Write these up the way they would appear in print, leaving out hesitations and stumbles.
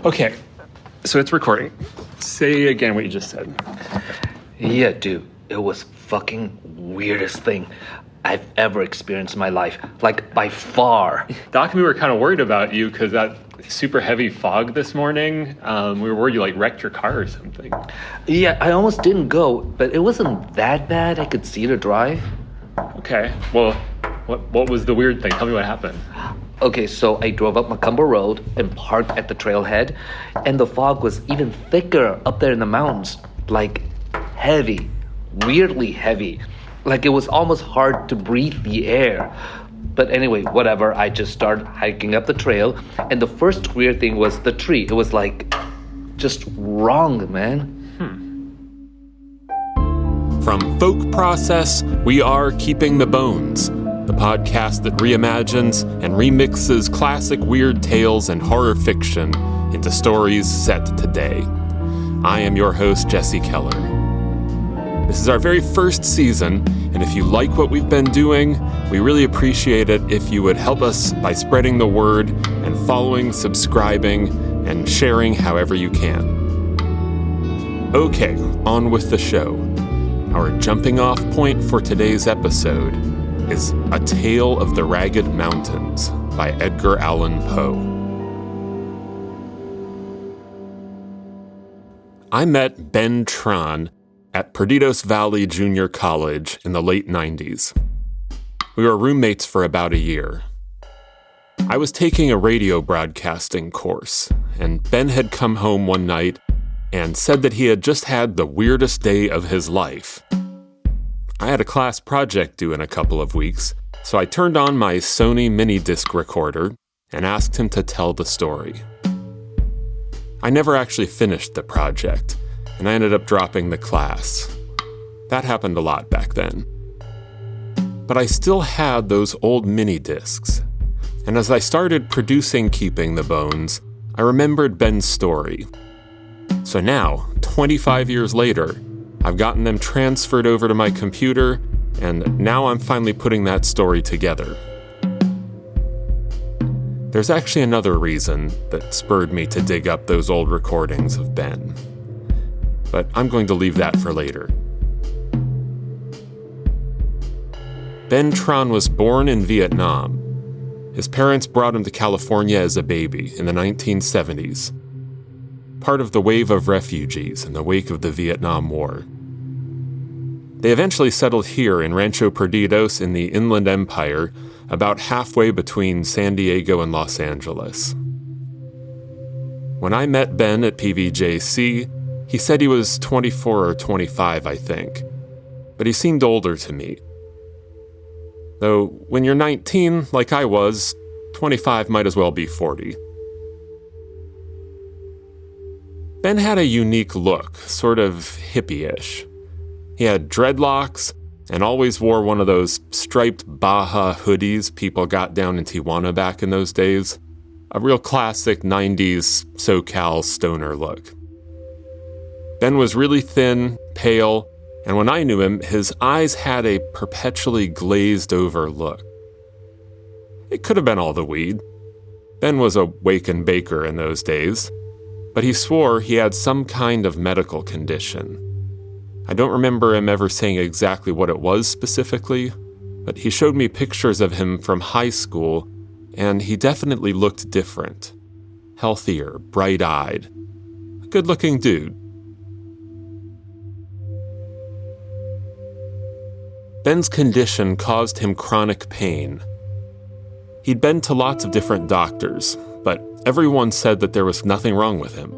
Okay, so it's recording. Say again what you just said. Yeah, dude, it was fucking weirdest thing I've ever experienced in my life. Like, by far. Doc and me were kind of worried about you because that super heavy fog this morning. We were worried you wrecked your car or something. Yeah, I almost didn't go, but it wasn't that bad. I could see the drive. Okay, well, what was the weird thing? Tell me what happened. Okay, so I drove up Macomber Road and parked at the trailhead, and the fog was even thicker up there in the mountains. Like, heavy, weirdly heavy. Like it was almost hard to breathe the air. But anyway, whatever, I just started hiking up the trail, and the first weird thing was the tree. It was like, just wrong, man. From Folk Process, we are Keeping the Bones, the podcast that reimagines and remixes classic weird tales and horror fiction into stories set today. I am your host, Jesse Keller. This is our very first season, and if you like what we've been doing, we really appreciate it if you would help us by spreading the word and following, subscribing, and sharing however you can. Okay, on with the show. Our jumping off point for today's episode is A Tale of the Ragged Mountains by Edgar Allan Poe. I met Ben Tranh at Perdidos Valley Junior College in the late 90s. We were roommates for about a year. I was taking a radio broadcasting course, and Ben had come home one night and said that he had just had the weirdest day of his life. I had a class project due in a couple of weeks, so I turned on my Sony mini disc recorder and asked him to tell the story. I never actually finished the project, and I ended up dropping the class. That happened a lot back then. But I still had those old mini discs, and as I started producing Keeping the Bones, I remembered Ben's story. So now, 25 years later, I've gotten them transferred over to my computer, and now I'm finally putting that story together. There's actually another reason that spurred me to dig up those old recordings of Ben. But I'm going to leave that for later. Ben Tranh was born in Vietnam. His parents brought him to California as a baby in the 1970s. Part of the wave of refugees in the wake of the Vietnam War. They eventually settled here in Rancho Perdidos in the Inland Empire, about halfway between San Diego and Los Angeles. When I met Ben at PVJC, he said he was 24 or 25, I think, but he seemed older to me. Though, when you're 19, like I was, 25 might as well be 40. Ben had a unique look, sort of hippie-ish. He had dreadlocks and always wore one of those striped Baja hoodies people got down in Tijuana back in those days. A real classic 90s SoCal stoner look. Ben was really thin, pale, and when I knew him, his eyes had a perpetually glazed-over look. It could have been all the weed. Ben was a wake and baker in those days, but he swore he had some kind of medical condition. I don't remember him ever saying exactly what it was specifically, but he showed me pictures of him from high school, and he definitely looked different. Healthier, bright-eyed. A good-looking dude. Ben's condition caused him chronic pain. He'd been to lots of different doctors, but everyone said that there was nothing wrong with him.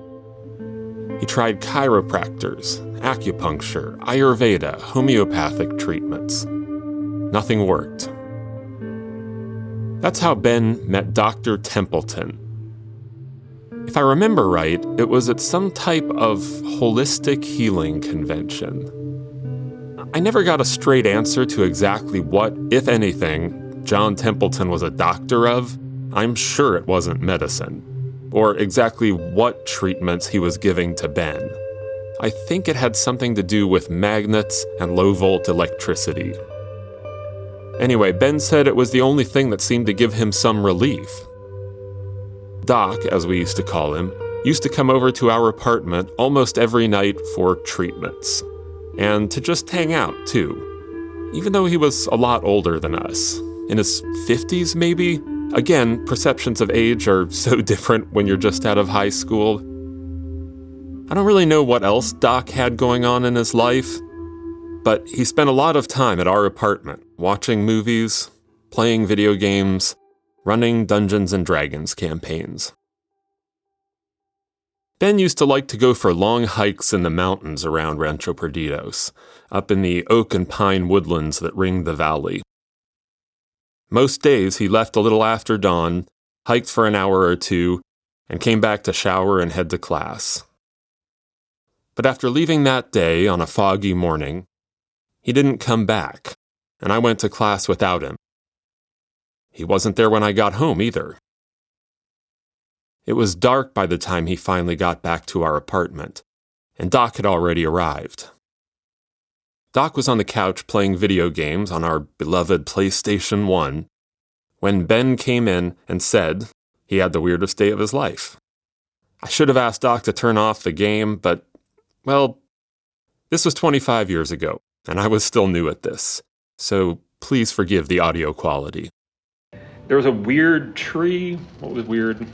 He tried chiropractors, acupuncture, Ayurveda, homeopathic treatments. Nothing worked. That's how Ben met Dr. Templeton. If I remember right, it was at some type of holistic healing convention. I never got a straight answer to exactly what, if anything, John Templeton was a doctor of. I'm sure it wasn't medicine, or exactly what treatments he was giving to Ben. I think it had something to do with magnets and low-volt electricity. Anyway, Ben said it was the only thing that seemed to give him some relief. Doc, as we used to call him, used to come over to our apartment almost every night for treatments. And to just hang out, too. Even though he was a lot older than us. In his 50s, maybe? Again, perceptions of age are so different when you're just out of high school. I don't really know what else Doc had going on in his life, but he spent a lot of time at our apartment, watching movies, playing video games, running Dungeons and Dragons campaigns. Ben used to like to go for long hikes in the mountains around Rancho Perdidos, up in the oak and pine woodlands that ring the valley. Most days he left a little after dawn, hiked for an hour or two, and came back to shower and head to class. But after leaving that day on a foggy morning, he didn't come back, and I went to class without him. He wasn't there when I got home either. It was dark by the time he finally got back to our apartment, and Doc had already arrived. Doc was on the couch playing video games on our beloved PlayStation 1 when Ben came in and said he had the weirdest day of his life. I should have asked Doc to turn off the game, but, well, this was 25 years ago, and I was still new at this, so please forgive the audio quality. There was a weird tree. What was weird?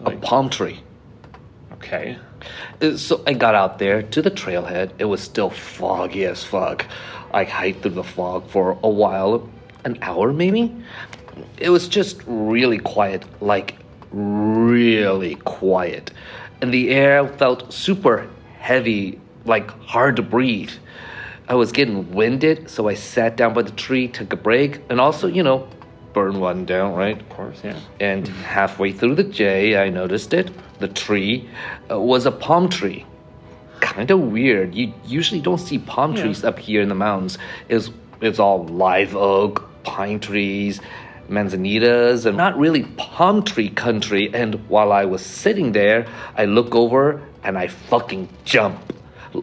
A palm tree. Okay. So I got out there to the trailhead. It was still foggy as fuck. I hiked through the fog for a while, an hour maybe. It was just really quiet, like really quiet. And the air felt super heavy, like hard to breathe. I was getting winded, so I sat down by the tree, took a break, and also, burn one down, right? Of course, yeah. And halfway through the day, I noticed it. The tree was a palm tree. Kind of weird. You usually don't see palm trees up here in the mountains. It's all live oak, pine trees, manzanitas, and not really palm tree country. And while I was sitting there, I look over and I fucking jump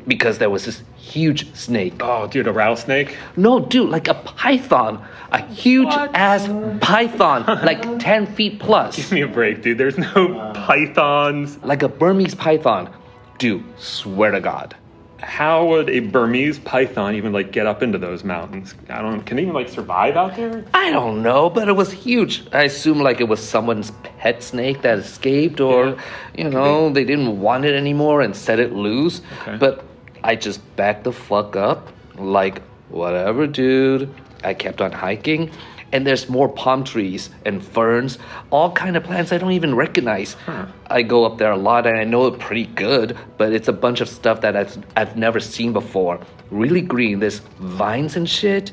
because there was this huge snake. Oh, dude, a rattlesnake? No, dude, like a python. A huge-ass python, like 10 feet plus. Give me a break, dude. There's no pythons. Like a Burmese python. Dude, swear to God. How would a Burmese python even, get up into those mountains? Can they even, survive out there? I don't know, but it was huge. I assume, it was someone's pet snake that escaped or, they didn't want it anymore and set it loose. Okay. But I just backed the fuck up. Whatever, dude. I kept on hiking, and there's more palm trees and ferns, all kind of plants I don't even recognize. I go up there a lot, and I know it pretty good, but it's a bunch of stuff that I've never seen before. Really green, there's vines and shit,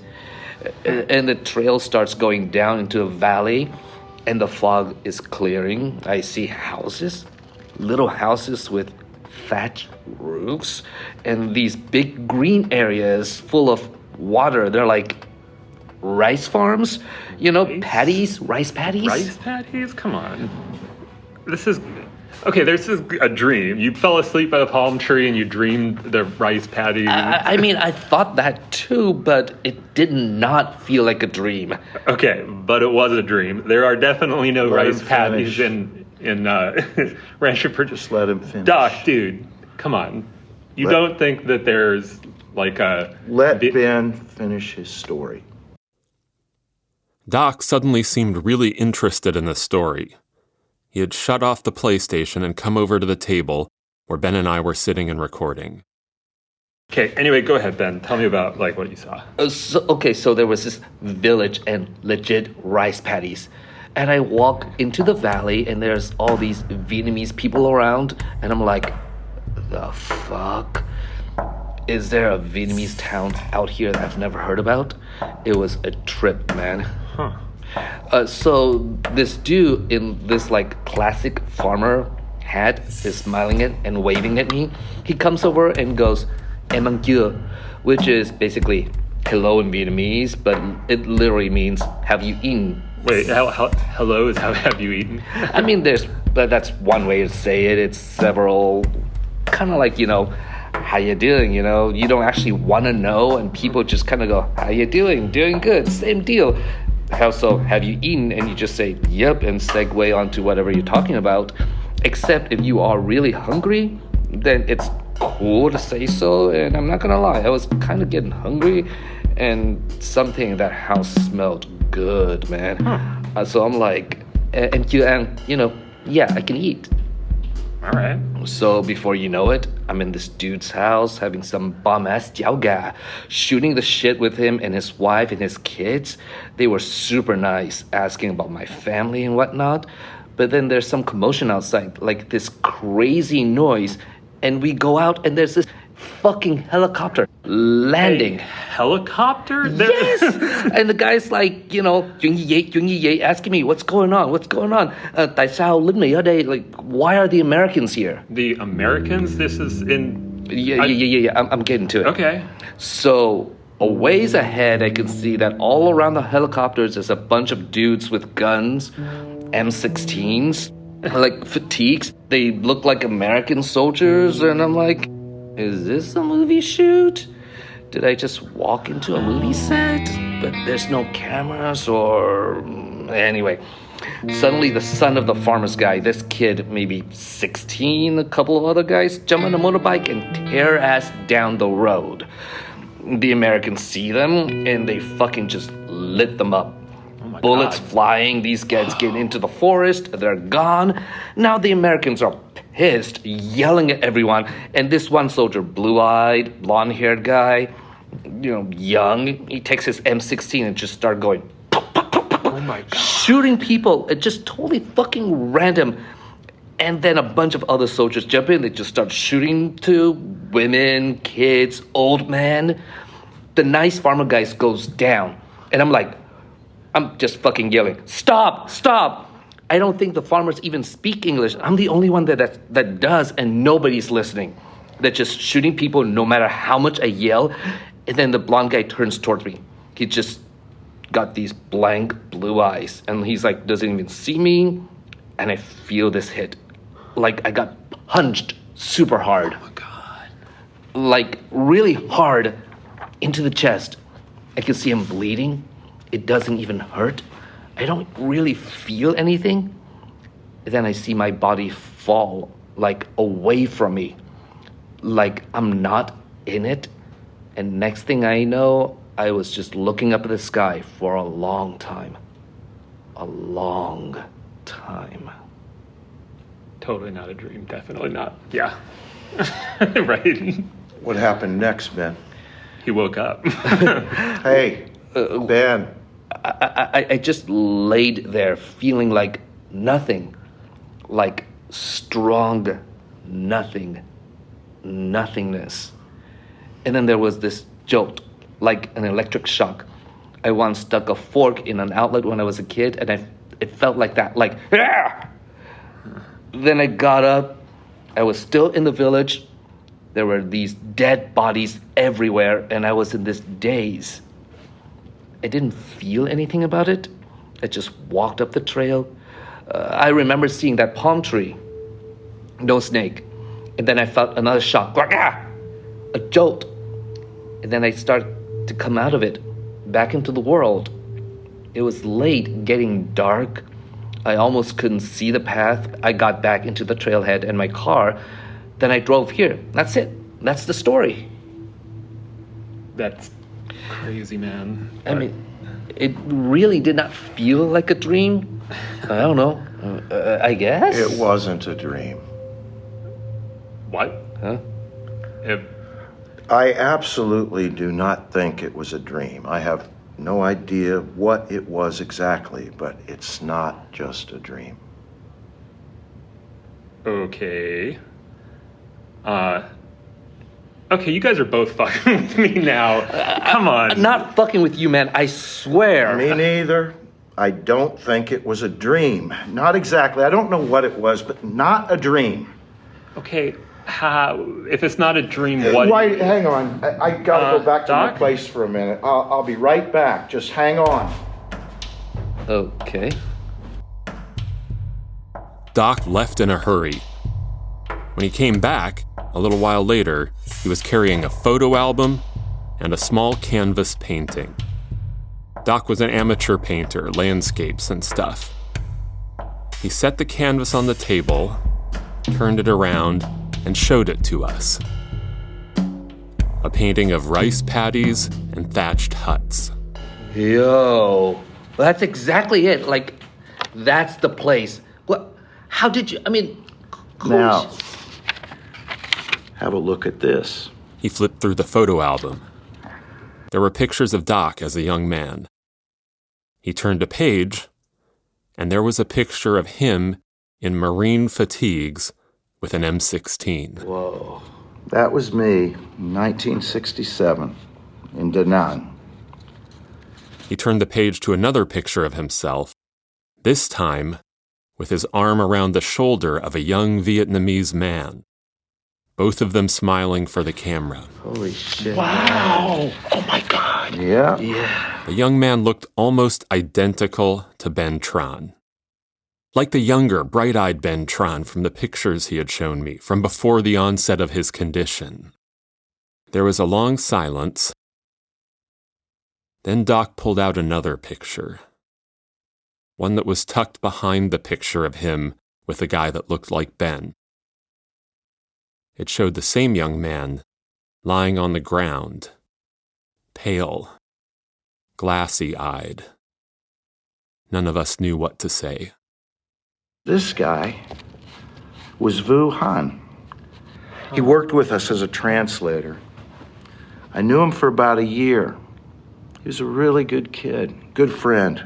and the trail starts going down into a valley, and the fog is clearing. I see houses, little houses with thatch roofs, and these big green areas full of water. They're like rice farms, paddies, rice paddies. Rice paddies? Come on. This is a dream. You fell asleep by a palm tree and you dreamed the rice paddies. I thought that too, but it did not feel like a dream. Okay, but it was a dream. There are definitely no rice paddies in Rancho Perdidos. Just let him finish. Doc, dude, come on. You don't think that there's Let Ben finish his story. Doc suddenly seemed really interested in the story. He had shut off the PlayStation and come over to the table where Ben and I were sitting and recording. Okay, anyway, go ahead, Ben. Tell me about, what you saw. So there was this village and legit rice paddies. And I walk into the valley, and there's all these Vietnamese people around, and I'm like, the fuck? Is there a Vietnamese town out here that I've never heard about? It was a trip, man. Huh. So this dude in this classic farmer hat is smiling and waving at me. He comes over and goes, "Em ăn chưa," which is basically hello in Vietnamese, but it literally means have you eaten? Wait, hello is how have you eaten? I mean, that's one way to say it. It's several, kind of how you doing, You don't actually want to know, and people just kind of go, how you doing? Doing good, same deal. So, have you eaten? And you just say, yep, and segue onto whatever you're talking about. Except if you are really hungry, then it's cool to say so. And I'm not gonna lie, I was kind of getting hungry, and something in that house smelled good, man. So I'm like, yeah, I can eat. All right. So before you know it, I'm in this dude's house having some bum-ass jiaoga, shooting the shit with him and his wife and his kids. They were super nice, asking about my family and whatnot. But then there's some commotion outside, like this crazy noise. And we go out and there's this fucking helicopter landing. A helicopter? Yes! And the guy's like, Nguyen, asking me, what's going on? Tại sao lính Mỹ ở đây? Like, why are the Americans here? The Americans? This is in... Yeah. I'm getting to it. Okay. So, a ways ahead, I can see that all around the helicopters is a bunch of dudes with guns, M16s, like fatigues. They look like American soldiers, and I'm like, is this a movie shoot? Did I just walk into a movie set? But there's no cameras or... Anyway, suddenly the son of the farmer's guy, this kid, maybe 16, a couple of other guys, jump on a motorbike and tear ass down the road. The Americans see them, and they fucking just lit them up. Bullets flying, these guys get into the forest, they're gone. Now the Americans are pissed, yelling at everyone, and this one soldier, blue-eyed, blonde-haired guy, young, he takes his M16 and just start going, oh my God, shooting people, just totally fucking random. And then a bunch of other soldiers jump in, they just start shooting to women, kids, old men. The nice farmer guy goes down, and I'm just fucking yelling, stop! I don't think the farmers even speak English. I'm the only one that does, and nobody's listening. They're just shooting people no matter how much I yell. And then the blonde guy turns towards me. He just got these blank blue eyes, and he's like, doesn't even see me. And I feel this hit. Like I got punched super hard. oh my God. Like really hard into the chest. I can see him bleeding. It doesn't even hurt. I don't really feel anything. Then I see my body fall, like away from me. Like I'm not in it. And next thing I know, I was just looking up at the sky for a long time. A long time. Totally not a dream. Definitely not. Yeah. Right. What happened next, Ben? He woke up. Hey, Ben. I just laid there feeling like nothing. Like strong nothingness. And then there was this jolt, like an electric shock. I once stuck a fork in an outlet when I was a kid, and it felt like that, like, ah! Then I got up. I was still in the village. There were these dead bodies everywhere, and I was in this daze. I didn't feel anything about it. I just walked up the trail. I remember seeing that palm tree. No snake. And then I felt another shock, like, a jolt. And then I started to come out of it, back into the world. It was late, getting dark. I almost couldn't see the path. I got back into the trailhead and my car. Then I drove here. That's it. That's the story. That's crazy, man. I mean, it really did not feel like a dream. I don't know. I guess? It wasn't a dream. What? Huh? I absolutely do not think it was a dream. I have no idea what it was exactly, but it's not just a dream. Okay. Okay, you guys are both fucking with me now. Come on. I'm not fucking with you, man. I swear. Me neither. I don't think it was a dream. Not exactly. I don't know what it was, but not a dream. Okay, if it's not a dream, what? Wait, hang on. I gotta go back to my Doc? place for a minute. I'll be right back. Just hang on. Okay. Doc left in a hurry. When he came back, a little while later, he was carrying a photo album and a small canvas painting. Doc was an amateur painter, landscapes and stuff. He set the canvas on the table, turned it around, and showed it to us. A painting of rice paddies and thatched huts. Yo, that's exactly it. Like, that's the place. What? How did you? I mean, Now, have a look at this. He flipped through the photo album. There were pictures of Doc as a young man. He turned a page, and there was a picture of him in Marine fatigues with an M16. Whoa. That was me, 1967, in Da Nang. He turned the page to another picture of himself, this time with his arm around the shoulder of a young Vietnamese man, both of them smiling for the camera. Holy shit. Wow. Oh my God. Yeah. Yeah. The young man looked almost identical to Ben Tran. Like the younger, bright-eyed Ben Tran from the pictures he had shown me from before the onset of his condition. There was a long silence. Then Doc pulled out another picture. One that was tucked behind the picture of him with the guy that looked like Ben. It showed the same young man lying on the ground, pale, glassy-eyed. None of us knew what to say. This guy was Vu Han. He worked with us as a translator. I knew him for about a year. He was a really good kid, good friend.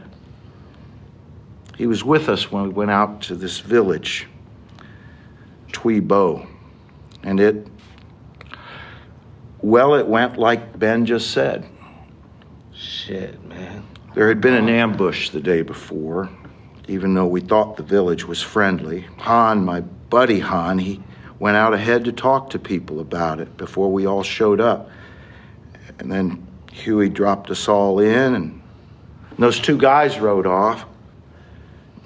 He was with us when we went out to this village, Thuy Bo, and it went like Ben just said. Shit, man. There had been an ambush the day before. Even though we thought the village was friendly, Han, my buddy Han, he went out ahead to talk to people about it before we all showed up. And then Huey dropped us all in, and those two guys rode off.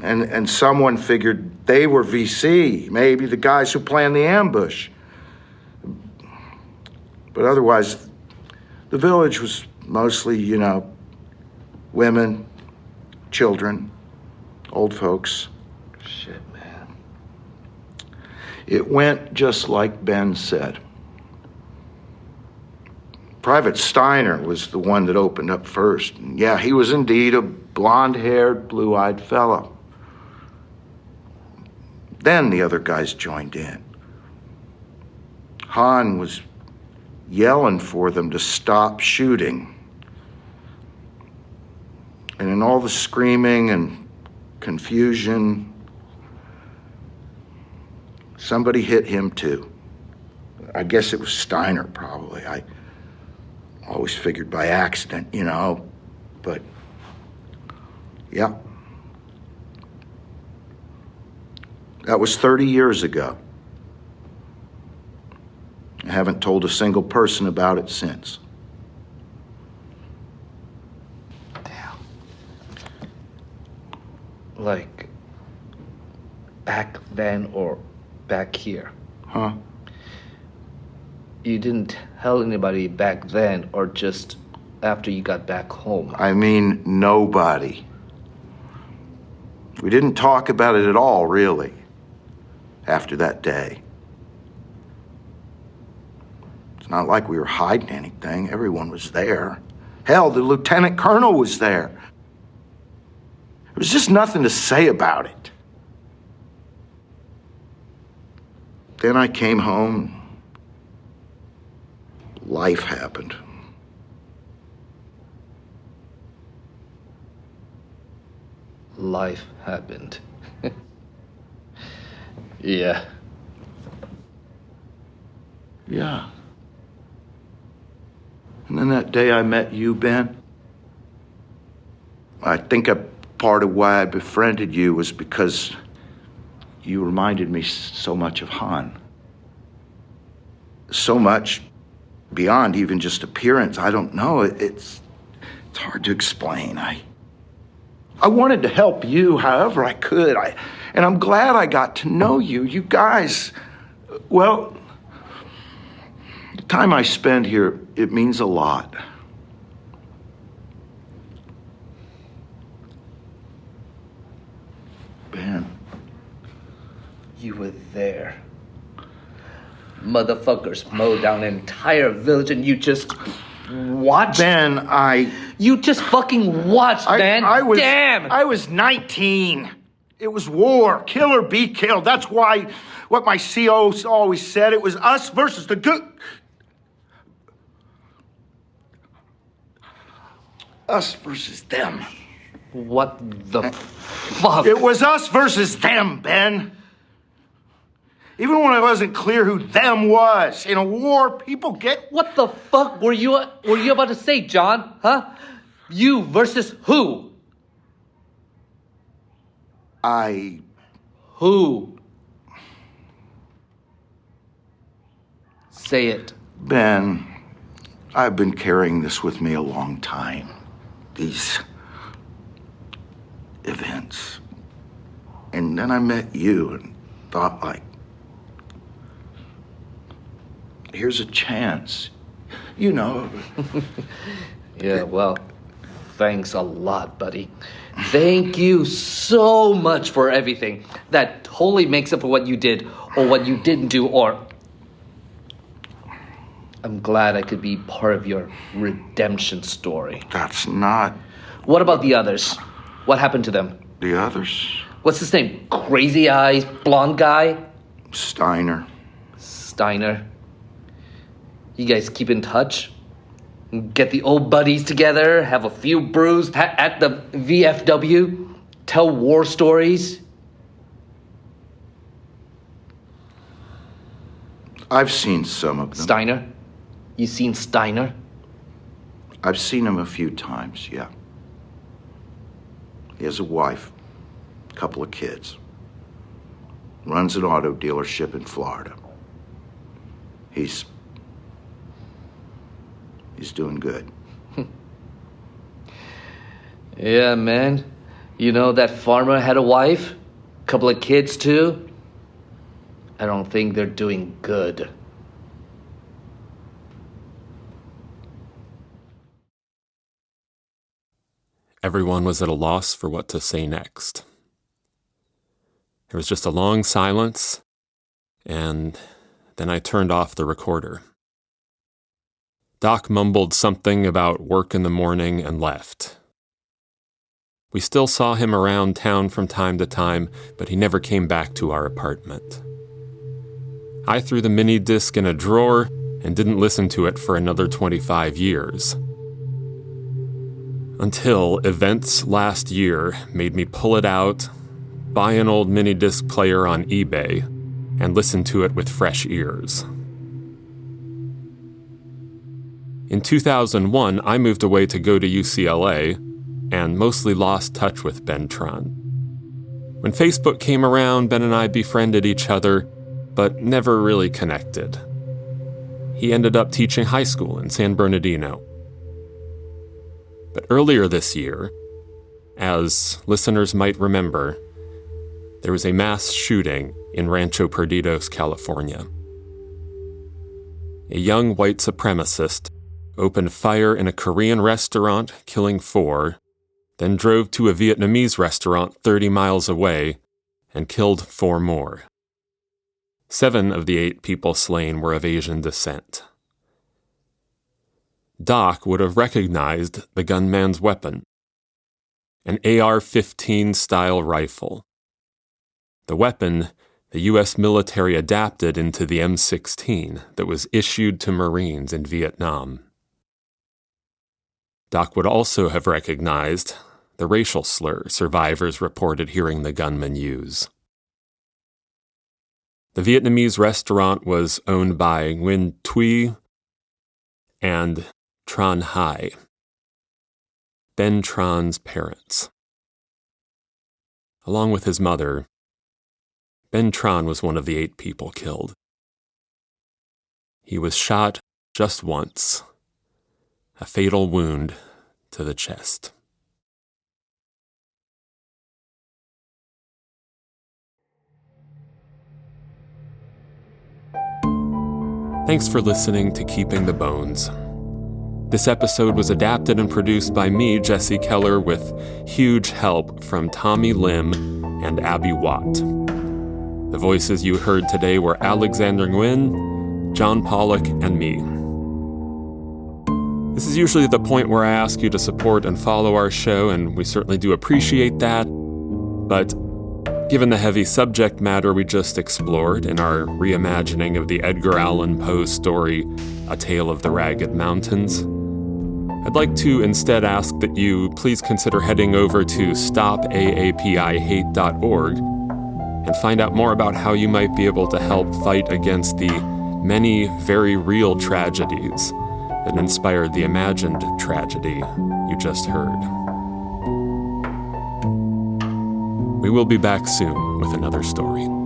And someone figured they were VC, maybe the guys who planned the ambush. But otherwise, the village was mostly, women, children, old folks. Shit, man. It went just like Ben said. Private Steiner was the one that opened up first. And yeah, he was indeed a blonde-haired, blue-eyed fellow. Then the other guys joined in. Han was yelling for them to stop shooting. And in all the screaming and confusion, somebody hit him too. I guess it was Steiner, probably. I always figured by accident, but yeah. That was 30 years ago. I haven't told a single person about it since. Like, back then or back here? Huh? You didn't tell anybody back then or just after you got back home? I mean, nobody. We didn't talk about it at all, really, after that day. It's not like we were hiding anything. Everyone was there. Hell, the lieutenant colonel was there. There was just nothing to say about it. Then I came home. Life happened. Life happened. Yeah. Yeah. And then that day I met you, Ben. I think part of why I befriended you was because you reminded me so much of Han. So much beyond even just appearance. I don't know. It's hard to explain. I wanted to help you however I could. And I'm glad I got to know you. You guys, well, the time I spend here, it means a lot. Ben, You were there. Motherfuckers mowed down an entire village and you just watched? Ben, You just fucking watched, man. Damn! I was 19. It was war. Kill or be killed. That's why what my CO always said. It was us versus the good. Us versus them. What the fuck? It was us versus them, Ben. Even when it wasn't clear who them was. In a war, people get... What the fuck were you about to say, John? Huh? You versus who? Who? Say it. Ben, I've been carrying this with me a long time. These events. And then I met you and thought, like, here's a chance. You know. Yeah, well, thanks a lot, buddy. Thank you so much for everything. That totally makes up for what you did or what you didn't do, or... I'm glad I could be part of your redemption story. That's not... What about the others? What happened to them? The others? What's his name? Crazy eyes, blonde guy? Steiner. You guys keep in touch? Get the old buddies together, have a few brews at the VFW, tell war stories? I've seen some of them. Steiner? You seen Steiner? I've seen him a few times, yeah. He has a wife, a couple of kids. Runs an auto dealership in Florida. He's doing good. Yeah, man. You know, that farmer had a wife, couple of kids too. I don't think they're doing good. Everyone was at a loss for what to say next. There was just a long silence, and then I turned off the recorder. Doc mumbled something about work in the morning and left. We still saw him around town from time to time, but he never came back to our apartment. I threw the mini disc in a drawer and didn't listen to it for another 25 years. Until events last year made me pull it out, buy an old mini disc player on eBay, and listen to it with fresh ears. In 2001, I moved away to go to UCLA and mostly lost touch with Ben Tranh. When Facebook came around, Ben and I befriended each other, but never really connected. He ended up teaching high school in San Bernardino. But earlier this year, as listeners might remember, there was a mass shooting in Rancho Perdidos, California. A young white supremacist opened fire in a Korean restaurant, killing 4, then drove to a Vietnamese restaurant 30 miles away and killed 4 more. 7 of the 8 people slain were of Asian descent. Doc would have recognized the gunman's weapon, an AR-15 style rifle. The weapon the U.S. military adapted into the M16 that was issued to Marines in Vietnam. Doc would also have recognized the racial slur survivors reported hearing the gunman use. The Vietnamese restaurant was owned by Nguyen and Tran Hai, Ben Trann's parents. Along with his mother, Ben Tranh was one of the 8 people killed. He was shot just once, a fatal wound to the chest. Thanks for listening to Keeping the Bones. This episode was adapted and produced by me, Jesse Keller, with huge help from Tommy Lim and Abby Watt. The voices you heard today were Alexander Nguyen, John Polak, and me. This is usually the point where I ask you to support and follow our show, and we certainly do appreciate that. But given the heavy subject matter we just explored in our reimagining of the Edgar Allan Poe story, A Tale of the Ragged Mountains, I'd like to instead ask that you please consider heading over to stopaapihate.org and find out more about how you might be able to help fight against the many very real tragedies that inspired the imagined tragedy you just heard. We will be back soon with another story.